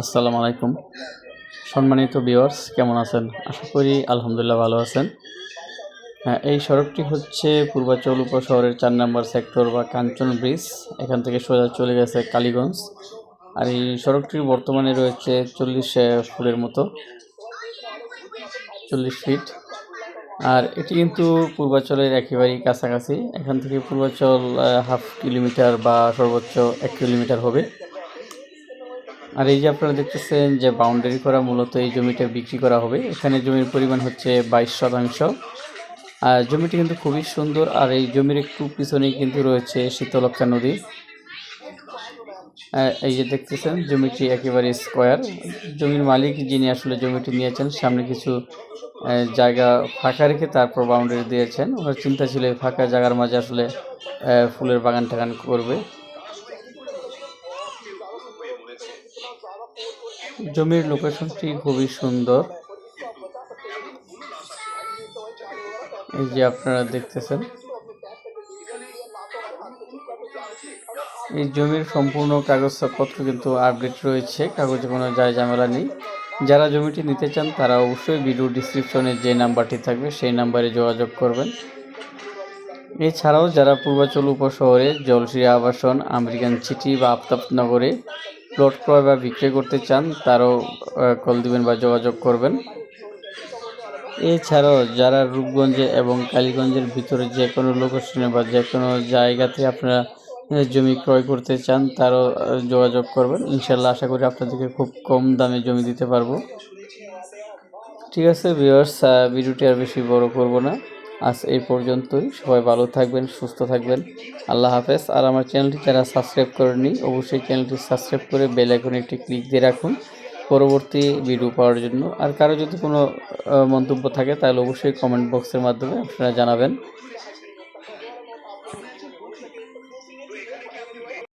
আসসালামু আলাইকুম। সম্মানিত ভিউয়ার্স, কেমন আছেন? আশা করি আলহামদুলিল্লাহ ভালো আছেন। হ্যাঁ, এই সড়কটি হচ্ছে পূর্বাচল উপশহরের ৪ নম্বর সেক্টর বা কাঞ্চন ব্রিজ। এখান থেকে সোজা চলে গেছে কালীগঞ্জ। আর এই সড়কটির বর্তমানে রয়েছে ৪০ ফুটের মতো, ৪০ ফিট। আর এটি কিন্তু পূর্বাচলের একেবারেই কাছাকাছি। এখান থেকে পূর্বাচল হাফ কিলোমিটার বা সর্বোচ্চ ১ কিলোমিটার হবে। আর এই যে আপনারা দেখতেছেন যে বাউন্ডারি করা, মূলত এই জমিটা বিক্রি করা হবে। এখানে জমির পরিমাণ হচ্ছে ২২%। আর জমিটি কিন্তু খুবই সুন্দর। আর এই জমির একটু পিছনেই কিন্তু রয়েছে শীতলক্ষ্যা নদী। এই যে দেখতেছেন জমিটি একেবারে স্কোয়ার। জমির মালিক যিনি আসলে জমিটি নিয়েছেন, সামনে কিছু জায়গা ফাঁকা রেখে তারপর বাউন্ডারি দিয়েছেন। ওনার চিন্তা ছিল এই ফাঁকা জায়গার মাঝে আসলে ফুলের বাগান টাগান করবে। জমির লোকেশনটি খুবই সুন্দর। এই যে আপনারা দেখতেছেন, এই জমির সম্পূর্ণ কাগজপত্র কিন্তু আপডেট রয়েছে, কাগজে কোনো যায় ঝামেলা নেই। যারা জমিটি নিতে চান তারা অবশ্যই ভিডিও ডিসক্রিপশনে যে নাম্বারটি থাকবে সেই নাম্বারে যোগাযোগ করবেন। এছাড়াও যারা পূর্বাচল উপশহরে জলশ্রী আবাসন, আমেরিকান সিটি বা আফতাবনগরে প্লট ক্রয় বা বিক্রয় করতে চান তারাও কল দিবেন বা যোগাযোগ করবেন। এছাড়াও যারা রূপগঞ্জে এবং কালীগঞ্জের ভিতরে যে কোনো লোকেশনে বা যে কোনো জায়গাতে আপনারা জমি ক্রয় করতে চান তারাও যোগাযোগ করবেন। ইনশাল্লাহ আশা করি আপনাদেরকে খুব কম দামে জমি দিতে পারবো। ঠিক আছে ভিউয়ার্স, ভিডিওটি আর বেশি বড় করব না, আজ এই পর্যন্তই। সবাই ভালো থাকবেন, সুস্থ থাকবেন। আল্লাহ হাফেজ। আর আমার চ্যানেলটি যারা সাবস্ক্রাইব করেননি অবশ্যই চ্যানেলটি সাবস্ক্রাইব করে বেল আইকনে একটি ক্লিক দিয়ে রাখুন পরবর্তী ভিডিও পাওয়ার জন্য। আর কারো যদি কোনো মন্তব্য থাকে তাহলে অবশ্যই কমেন্ট বক্সের মাধ্যমে আপনারা জানাবেন।